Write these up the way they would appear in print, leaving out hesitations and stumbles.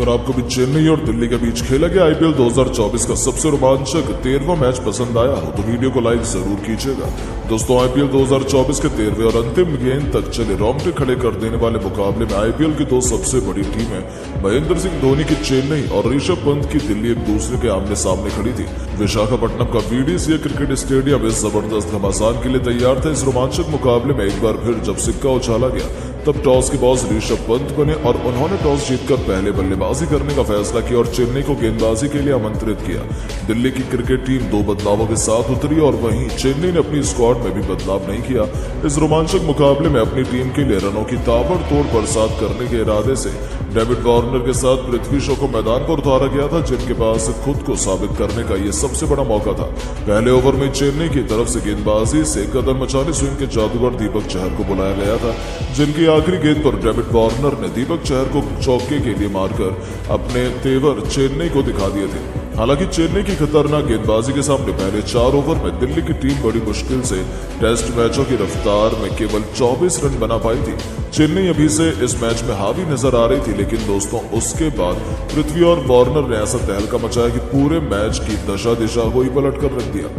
अगर आपको भी चेन्नई और दिल्ली के बीच खेला गया आईपीएल 2024 का सबसे रोमांचक 13वां मैच पसंद आया हो तो वीडियो को लाइक जरूर कीजिएगा। दोस्तों, आईपीएल 2024 के 13वें और अंतिम गेंद तक चले रोंगटे खड़े कर देने वाले मुकाबले में आईपीएल की दो सबसे बड़ी टीमें महेंद्र सिंह धोनी की चेन्नई और ऋषभ पंत की दिल्ली एक दूसरे के आमने सामने खड़ी थी। विशाखापट्टनम का वीडीसीए क्रिकेट स्टेडियम इस जबरदस्त घमासान के लिए तैयार था। इस रोमांचक मुकाबले में एक बार फिर जब सिक्का उछाला गया तब टॉस के बॉस ऋषभ पंत बने और उन्होंने टॉस जीतकर पहले बल्लेबाजी करने का फैसला किया और चेन्नई को गेंदबाजी के लिए आमंत्रित किया। दिल्ली की क्रिकेट टीम दो बदलावों के साथ उतरी और वहीं चेन्नई ने अपनी स्क्वाड में भी बदलाव नहीं किया। इस रोमांचक मुकाबले में अपनी टीम के लिए रनों की ताबड़तोड़ बरसात करने के इरादे से डेविड वार्नर के साथ पृथ्वी शॉ को मैदान पर उतारा गया था, जिनके पास खुद को साबित करने का यह सबसे बड़ा मौका था। पहले ओवर में चेन्नई की तरफ से गेंदबाजी से कदर मचाने स्विंग के जादूगर दीपक चहर को बुलाया गया था, जिनकी आखिरी गेंद पर डेविड वार्नर ने दीपक चहर को चौके के लिए मारकर अपने तेवर चेन्नई को दिखा दिए थे। हालांकि चेन्नई की खतरनाक गेंदबाजी के सामने पहले 4 ओवर में दिल्ली की टीम बड़ी मुश्किल से टेस्ट मैचों की रफ्तार में केवल 24 रन बना पाई थी। चेन्नई अभी से इस मैच में हावी नजर आ रही थी, लेकिन दोस्तों उसके बाद पृथ्वी और वार्नर ने ऐसा तहलका मचाया कि पूरे मैच की दशा दिशा को ही पलट कर रख दिया।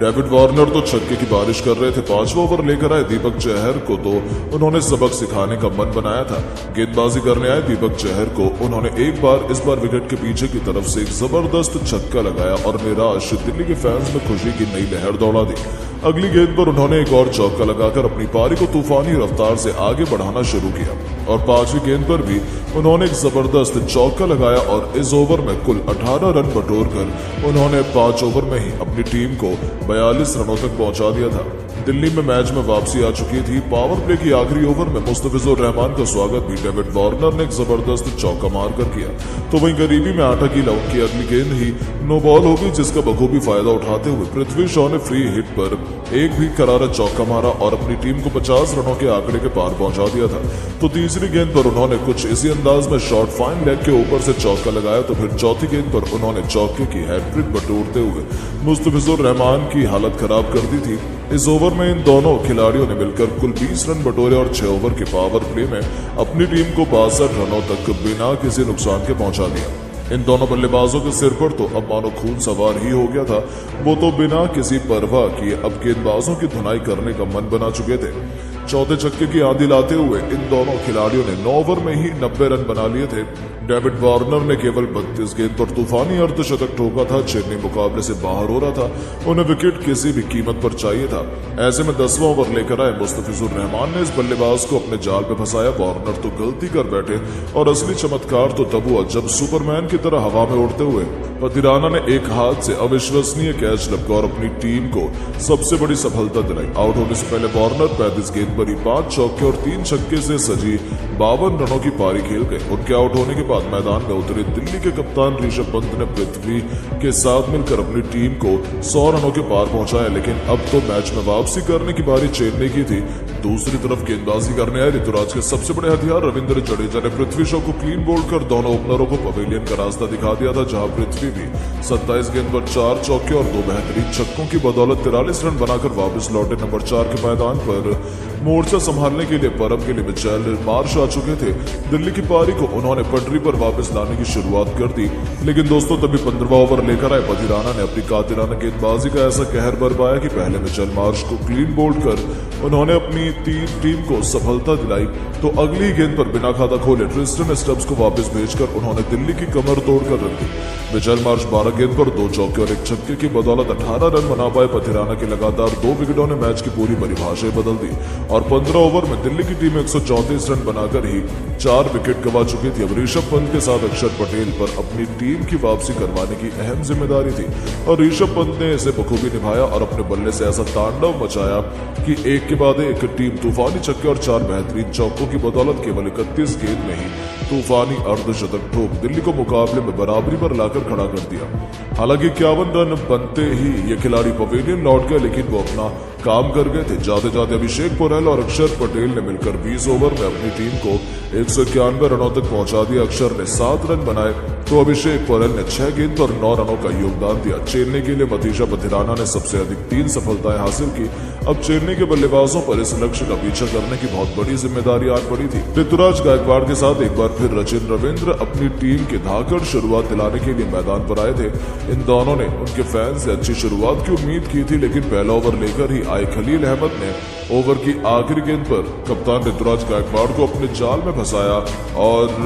डेविड वार्नर तो छक्के की बारिश कर रहे थे। 5वां ओवर लेकर आए दीपक चहर को तो उन्होंने सबक सिखाने का मन बनाया था। गेंदबाजी करने आए दीपक चहर को उन्होंने इस बार विकेट के पीछे की तरफ से एक जबरदस्त छक्का लगाया और निराश दिल्ली के फैंस में खुशी की नई लहर दौड़ा दी। अगली गेंद पर उन्होंने एक और चौका लगाकर अपनी पारी को तूफानी रफ्तार से आगे बढ़ाना शुरू किया और 5वीं गेंद पर भी उन्होंने एक जबरदस्त चौका लगाया और इस ओवर में कुल 18 रन बटोरकर उन्होंने 5 ओवर में ही अपनी टीम को 42 रनों तक पहुंचा दिया था। दिल्ली में मैच में वापसी आ चुकी थी। पावर प्ले की आखिरी ओवर में मुस्तफिजुर रहमान का स्वागत भी डेविड वार्नर ने एक जबरदस्त चौका मारकर किया, तो वहीं करीबी में 8 की लॉन्ग की अगली गेंद ही नो बॉल हो गई, जिसका बखूबी फायदा उठाते हुए पृथ्वी शॉ ने फ्री हिट पर एक भी करारा चौका मारा और अपनी टीम को 50 रनों के आंकड़े के पार पहुंचा दिया था। तो तीसरी गेंद पर उन्होंने कुछ इसी अंदाज में शॉर्ट फाइन लेग के ऊपर से चौका लगाया, तो फिर चौथी गेंद पर उन्होंने चौके की हैट्रिक बटोरते हुए मुस्तफिजुर रहमान की हालत खराब कर दी थी। इस ओवर में इन दोनों खिलाड़ियों ने मिलकर कुल 20 रन बटोरे और 6 ओवर के पावर प्ले में अपनी टीम को 62 रनों तक बिना किसी नुकसान के पहुंचा दिया। इन दोनों बल्लेबाजों के सिर पर तो अब मानो खून सवार ही हो गया था। वो तो बिना किसी परवाह किए अब गेंदबाजों की धुनाई करने का मन बना चुके थे। चौथे छक्के की आंधी लाते हुए इन दोनों खिलाड़ियों ने 9 ओवर में ही 90 रन बना लिए थे। डेविड वार्नर ने केवल 32 गेंद पर तूफानी अर्धशतक ठोका था। चेन्नई मुकाबले से बाहर हो रहा था, उन्हें विकेट किसी भी कीमत पर चाहिए था। ऐसे में 10वां ओवर लेकर आए मुस्तफिजुर रहमान ने इस बल्लेबाज को अपने जाल पे फंसाया। वार्नर तो गलती कर बैठे और असली चमत्कार तो तब हुआ जब सुपरमैन की तरह हवा में उड़ते हुए पतिराना ने एक हाथ से अविश्वसनीय कैच लपका और अपनी टीम को सबसे बड़ी सफलता दिलाई। आउट होने से पहले वार्नर 35 गेंद पर ही 5 चौके और 3 छक्के से सजी 52 रनों की पारी खेल गए। उनके आउट होने के बाद मैदान में उतरे दिल्ली के कप्तान ऋषभ पंत ने पृथ्वी के साथ मिलकर अपनी टीम को 100 रनों के पार पहुंचाया, लेकिन अब तो मैच में वापसी करने की बारी चेन्नई की थी। दूसरी तरफ गेंदबाजी करने आए ऋतुराज के सबसे बड़े हथियार रविंद्र जडेजा ने पृथ्वी शॉ को क्लीन बोल्ड कर दोनों ओपनरों को पवेलियन का रास्ता दिखा दिया था, जहां पृथ्वी भी 27 गेंद पर 4 चौके और 2 बेहतरीन छक्कों की बदौलत 43 रन बनाकर वापस लौटे। नंबर 4 के मैदान पर मोर्चा संभालने के लिए परम के लिए मिचेल मार्श आ चुके थे। दिल्ली की पारी को उन्होंने पटरी पर वापस लाने की शुरुआत कर दी, लेकिन दोस्तों तभी 15वां ओवर लेकर आए पतिराना ने अपनी कातिराना गेंदबाजी का ऐसा कहर बरपाया कि पहले मिचेल मार्श को क्लीन बोल्ड कर उन्होंने अपनी टीम को सफलता दिलाई, तो अगली ही गेंद पर बिना खाता खोले ट्रिस्टन स्टब्स को वापस भेजकर उन्होंने दिल्ली की कमर तोड़कर रख दी। मिचेल मार्श 12 गेंद पर 2 चौके और 1 छक्के की बदौलत 18 रन बना पाए। पतिराना के लगातार 2 विकेटों ने मैच की पूरी परिभाषा बदल दी और 15 ओवर में दिल्ली की टीम 134 रन बनाकर ही 4 विकेट गंवा चुकी थी। अब ऋषभ पंत के साथ अक्षर पटेल पर अपनी टीम की वापसी करवाने की अहम जिम्मेदारी थी और ऋषभ पंत ने इसे बखूबी निभाया और अपने बल्ले से ऐसा तांडव मचाया कि एक के बाद एक टीम तूफानी छक्के और 4 बेहतरीन चौकों की बदौलत केवल 31 गेंद में ही तूफानी अर्धशतक ठोक दिल्ली को मुकाबले में बराबरी पर लाकर खड़ा कर दिया। हालांकि 51 रन बनते ही ये खिलाड़ी पवेलियन लौट गए, लेकिन वो अपना काम कर गए थे। जाते जाते अभिषेक पुरेल और अक्षर पटेल ने मिलकर 20 ओवर में अपनी टीम को 191 रनों तक पहुंचा दिया। अक्षर ने 7 रन बनाए तो अभिषेक पोरेल ने 6 गेंद पर 9 रनों का योगदान दिया। चेन्नई के लिए मतीशा पथिराना ने सबसे अधिक 3 सफलताएं हासिल की। अब चेन्नई के बल्लेबाजों पर इस लक्ष्य का पीछा करने की बहुत बड़ी जिम्मेदारी आ पड़ी थी। ऋतुराज गायकवाड़ के साथ एक बार फिर सचिन रविंद्र अपनी टीम की धाकड़ शुरुआत दिलाने के लिए मैदान पर आए थे। इन दोनों ने उनके फैंस से अच्छी शुरुआत की उम्मीद की थी, लेकिन पहला ओवर लेकर ही आए खलील अहमद ने ओवर की आखिरी गेंद पर कप्तान ऋतुराज गायकवाड़ को अपने जाल में फंसाया और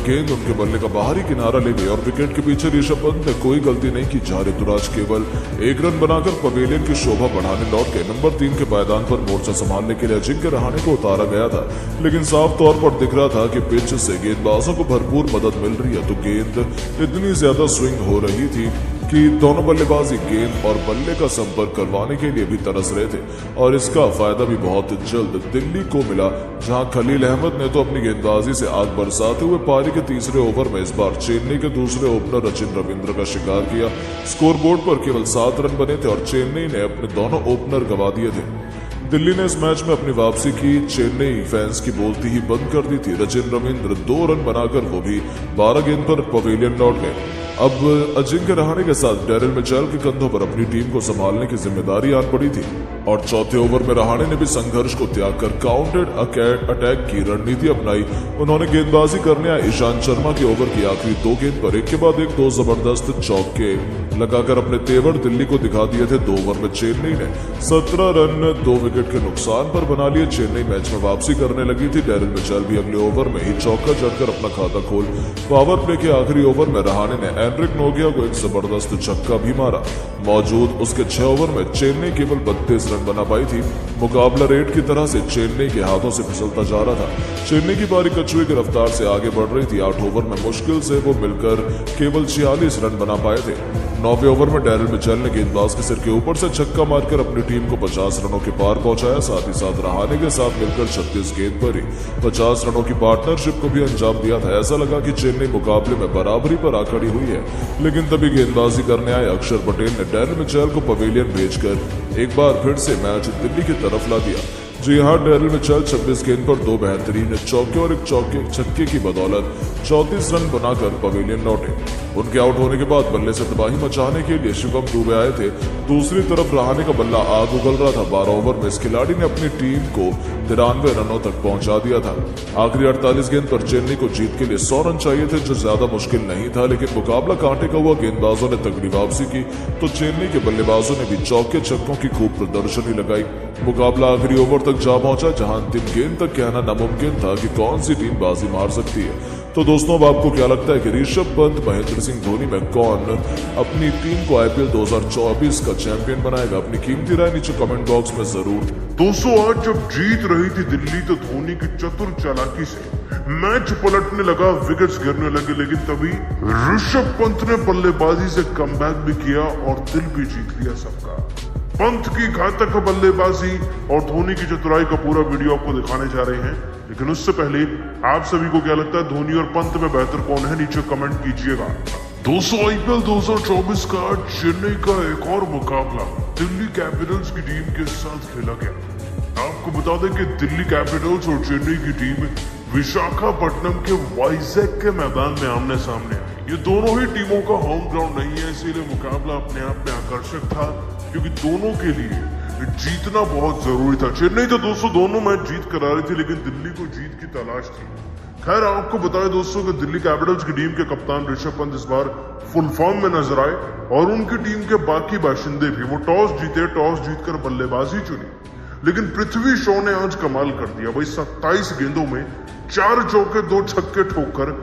गेंद उनके बल्ले का बाहरी किनारा ले गई और विकेट के पीछे ऋषभ पंत ने कोई गलती नहीं की, जहां ऋतुराज केवल 1 रन बनाकर पवेलियन की शोभा बढ़ाने लौट गए। नंबर 3 के पायदान पर मोर्चा संभालने के लिए अजिंक्य रहाणे को उतारा गया था, लेकिन साफ तौर पर दिख रहा था कि पिच से गेंदबाजों को भरपूर मदद मिल रही है, तो गेंद इतनी ज्यादा स्विंग हो रही थी कि दोनों बल्लेबाज गेंद और बल्ले का संपर्क करवाने के लिए भी तरस रहे थे और इसका फायदा भी बहुत जल्द दिल्ली को मिला, जहां खलील अहमद ने तो अपनी गेंदबाजी से आग बरसाते हुए पारी के तीसरे ओवर में इस बार चेन्नई के दूसरे ओपनर सचिन रविंद्र का शिकार किया। स्कोरबोर्ड पर केवल 7 रन बने थे और चेन्नई ने अपने दोनों ओपनर गंवा दिए थे। दिल्ली ने इस मैच में अपनी वापसी की चेन्नई फैंस की बोलती ही बंद कर दी थी। सचिन रविंद्र 2 रन बनाकर वो भी 12 गेंद पर पवेलियन लौट गए। अब अजिंक्य रहाणे के साथ डेरिल मिचेल के कंधों पर अपनी टीम को संभालने की जिम्मेदारी आन पड़ी थी और चौथे ओवर में रहाणे ने भी संघर्ष को त्याग कर काउंटेड अटैक की रणनीति अपनाई। उन्होंने गेंदबाजी करने आए ईशांत शर्मा के ओवर की आखिरी 2 गेंद पर एक के बाद एक 2 जबरदस्त चौके लगाकर अपने तेवर दिल्ली को दिखा दिए थे। 2 ओवर में चेन्नई ने 17 रन 2 विकेट के नुकसान पर बना लिए। चेन्नई मैच में वापसी करने लगी थी। डेरिल मिचेल भी अगले ओवर में ही चौका जड़कर अपना खाता खोल पावर प्ले के आखिरी ओवर में रहाणे ने एनरिक नोगिया को एक जबरदस्त छक्का भी मारा। मौजूद उसके 6 ओवर में चेन्नई केवल 32 रन बना पाई थी। मुकाबला रेड की तरह से चेन्नई के हाथों से फिसलता जा रहा था। चेन्नई की पारी कछुए की रफ्तार से आगे बढ़ रही थी। 8 ओवर में मुश्किल से वो मिलकर केवल 46 रन बना पाए थे। 9वें ओवर में डेरिल मिचेल ने गेंदबाज के सिर के ऊपर से छक्का मारकर अपनी टीम को 50 रनों के पार पहुंचाया। साथ ही साथ रहाणे के साथ मिलकर 36 गेंद पर ही 50 रनों की पार्टनरशिप को भी अंजाम दिया था। ऐसा लगा कि चेन्नई मुकाबले में बराबरी पर आ खड़ी हुई है, लेकिन तभी गेंदबाजी करने आए अक्षर पटेल ने डेरिल मिचेल को पवेलियन भेजकर एक बार फिर से मैच दिल्ली की तरफ ला दिया। जी हाँ, डेरिल मिचेल 26 गेंद पर 2 बेहतरीन चौके और एक छक्के की बदौलत 34 रन बनाकर पवेलियन लौटे। उनके आउट होने के बाद बल्ले से तबाही मचाने के लिए शिवम दुबे आए थे। दूसरी तरफ रहाणे का बल्ला आग उगल रहा था। 12 ओवर में इस खिलाड़ी ने अपनी टीम को 93 रनों तक पहुंचा दिया था। आखिरी 48 गेंद पर चेन्नई को जीत के लिए 100 रन चाहिए थे, जो ज्यादा मुश्किल नहीं था, लेकिन मुकाबला कांटे का हुआ। गेंदबाजों ने तगड़ी वापसी की तो चेन्नई के बल्लेबाजों ने भी चौके छक्कों की खूब प्रदर्शनी लगाई। मुकाबला आखिरी ओवर तक जा पहुंचा, जहां अंतिम गेंद तक कहना नामुमकिन था कि कौन सी टीम बाजी मार सकती है। तो दोस्तों, अब आपको क्या लगता है कि ऋषभ पंत महेंद्र सिंह धोनी में कौन अपनी टीम को आईपीएल 2024 का चैंपियन बनाएगा? अपनी कीमती राय नीचे कमेंट बॉक्स में जरूर। दोस्तों, आज जब जीत रही थी दिल्ली तो धोनी की चतुर चालाकी से मैच पलटने लगा, विकेट्स गिरने लगे, लेकिन तभी ऋषभ पंत ने बल्लेबाजी से कमबैक भी किया और दिल भी जीत लिया सबका। पंत की घातक बल्लेबाजी और धोनी की चतुराई का पूरा वीडियो आपको दिखाने जा रहे हैं, लेकिन उससे पहले आप सभी को क्या लगता है धोनी और पंत में बेहतर कौन है? नीचे कमेंट कीजिएगा। दोस्तों, आईपीएल 2024 का चेन्नई का एक और मुकाबला दिल्ली कैपिटल्स की टीम के साथ खेला गया। आपको बता दें कि दिल्ली कैपिटल्स और चेन्नई की टीम विशाखापट्टनम के वाइजैक के मैदान में आमने सामने आई। ये दोनों ही टीमों का होम ग्राउंड नहीं है, इसीलिए मुकाबला अपने आप में आकर्षक था, क्योंकि दोनों के लिए जीतना बहुत जरूरी था। चेन्नई तो दोस्तों दोनों मैच जीत कर आ रही थी, लेकिन दिल्ली को जीत की तलाश थी। खैर, आपको बताएं दोस्तों कि दिल्ली कैपिटल्स की टीम के कप्तान ऋषभ पंत इस बार फुल फॉर्म में नजर आए और उनकी टीम के बाकी बाशिंदे भी। वो टॉस जीतकर बल्लेबाजी चुनी, लेकिन पृथ्वी शॉ ने आज कमाल कर दिया। भाई 27 गेंदों में 4 चौके 2 छक्के ठोककर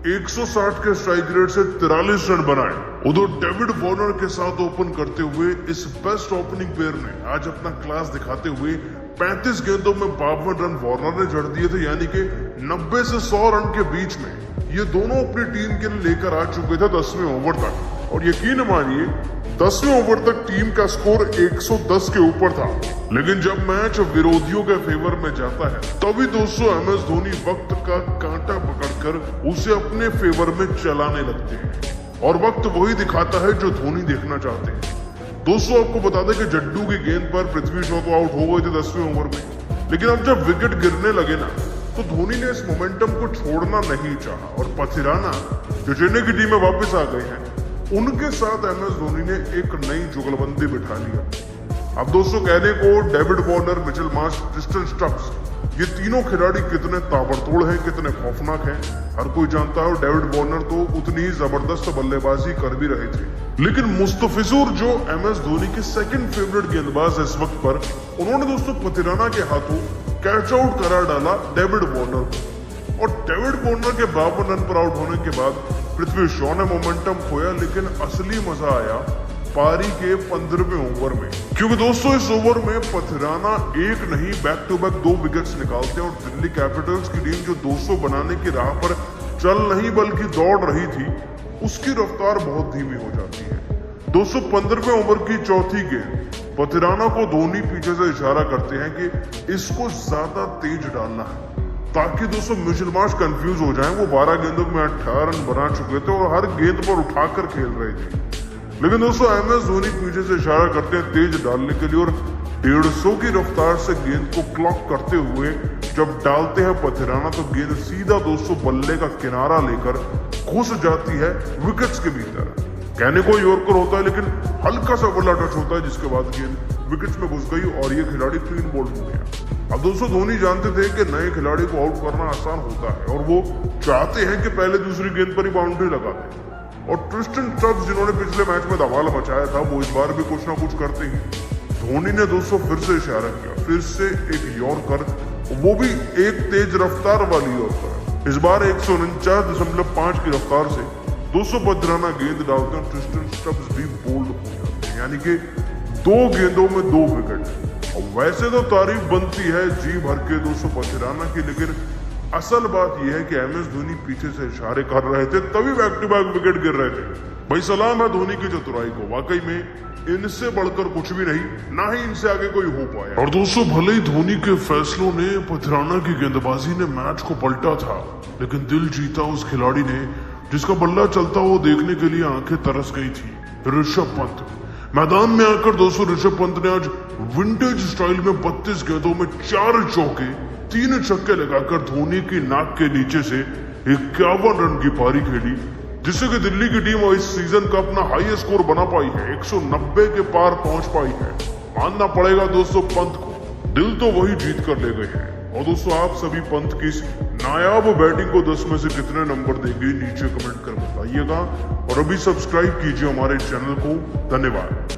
160 के स्ट्राइक रेट से 43 रन बनाए। उधर डेविड वार्नर के साथ ओपन करते हुए इस बेस्ट ओपनिंग पेयर ने आज अपना क्लास दिखाते हुए 35 गेंदों में 52 रन वार्नर ने जड़ दिए थे, यानी कि 90 से 100 रन के बीच में ये दोनों अपनी टीम के लिए लेकर आ चुके थे 10वें ओवर तक। और यकीन मानिए 10वें ओवर तक टीम का स्कोर 110 के ऊपर था, लेकिन जब मैच विरोधियों के फेवर में जाता है तभी दोस्तों MS धोनी वक्त का कांटा पकड़कर उसे अपने फेवर में चलाने लगते हैं और वक्त वही दिखाता है जो धोनी देखना चाहते हैं। दोस्तों, आपको बता दें कि जड्डू की गेंद पर पृथ्वी शॉ तो आउट हो गए थे 10वें ओवर में, लेकिन अब जब विकेट गिरने लगे ना तो धोनी ने इस मोमेंटम को छोड़ना नहीं चाहा और पथिराना जो चेन्नई की टीम में वापस आ गए हैं, उनके साथ MS धोनी ने एक नई जुगलबंदी बिठा लिया। अब दोस्तों कहने को David Warner, Mitchell Marsh, Tristan Stubbs, ये तीनों खिलाड़ी कितने ताबड़तोड़ हैं, कितने खौफनाक हैं, हर कोई जानता है। डेविड वार्नर तो उतनी ही जबरदस्त बल्लेबाजी कर भी रहे थे, लेकिन मुस्तफिजुर जो MS धोनी के सेकंड फेवरेट गेंदबाज है इस वक्त पर, उन्होंने दोस्तों पथिराना के हाथों कैच आउट करार डाला डेविड वार्नर को। और डेविड वार्नर के 52 रन पर आउट होने के बाद पृथ्वी शॉ ने मोमेंटम खोया, लेकिन असली मजा आया पारी के 15वें ओवर में, क्योंकि दोस्तों इस ओवर में पथिराना एक नहीं बैक टू बैक 2 विकेट्स निकालते हैं और दिल्ली कैपिटल्स की टीम जो 200 बनाने की राह पर चल नहीं बल्कि दौड़ रही थी, उसकी रफ्तार बहुत धीमी हो जाती है। 215वें ओवर की चौथी गेंद पथिराना को धोनी पीछे से इशारा करते हैं कि इसको ज्यादा तेज डालना है, ताकि दोस्तों मिचेल मार्श कंफ्यूज हो जाएं। वो 12 गेंदों में 18 रन बना चुके थे और हर गेंद पर उठाकर खेल रहे थे, लेकिन दोस्तों MS धोनी पीछे से इशारा करते हैं तेज डालने के लिए और 150 की रफ्तार से गेंद को क्लॉक करते हुए जब डालते हैं पथिराना, तो गेंद सीधा दोस्तों बल्ले का किनारा लेकर घुस जाती है विकेट्स के भीतर। कहने को यॉर्कर होता है, लेकिन हल्का सा बल्ला टच होता है, जिसके बाद गेंद विकेट्स में घुस गई और ये खिलाड़ी क्लीन बोल्ड हो गया। अब दोस्तों धोनी जानते थे कि नए खिलाड़ी को आउट करना आसान होता है और वो चाहते हैं कि पहले दूसरी गेंद पर ही बाउंड्री लगा दें। और ट्रिस्टन स्टब्स जिन्होंने पिछले मैच में धमाल मचाया था, वो इस बार भी कुछ ना कुछ करते ही। धोनी ने दोस्तों फिर से इशारा किया, फिर से एक यॉर्कर, वो भी एक तेज रफ्तार वाली यॉर्कर। इस बार 149.5 की रफ्तार से 200 पथिराना गेंद डालते हैं, ट्रिस्टन स्टब्स भी बोल्ड हो जाते हैं, यानी कि 2 गेंदों में 2 विकेट। और वैसे तो तारीफ बनती है जी भर के 200 पथिराना की, लेकिन असल बात यह है कि MS धोनी पीछे से इशारे कर रहे थे, तभी बैक टू बैक विकेट गिर रहे थे। भाई सलाम है धोनी की चतुराई को, वाकई में इनसे बढ़कर कुछ भी नहीं, ना ही इनसे आगे कोई हो पाया। और दोस्तों भले ही धोनी के फैसलों ने, पथिराना की गेंदबाजी ने मैच को पलटा था, लेकिन दिल जीता उस खिलाड़ी ने जिसका बल्ला चलता वो देखने के लिए आंखें तरस गई थी, ऋषभ पंत। मैदान में आकर दोस्तों ऋषभ पंत ने आज विंटेज स्टाइल में 32 गेंदों में 4 चौके 3 छक्के लगाकर धोनी की नाक के नीचे से 51 रन की पारी खेली, जिससे कि दिल्ली की टीम इस सीजन का अपना हाईएस्ट स्कोर बना पाई है, 190 के पार पहुंच पाई है। मानना पड़ेगा दोस्तों पंत को, दिल तो वही जीत कर ले गए हैं। और दोस्तों आप सभी पंत की इस नायाब बैटिंग को 10 में से कितने नंबर देंगे, नीचे कमेंट कर बताइएगा और अभी सब्सक्राइब कीजिए हमारे चैनल को। धन्यवाद।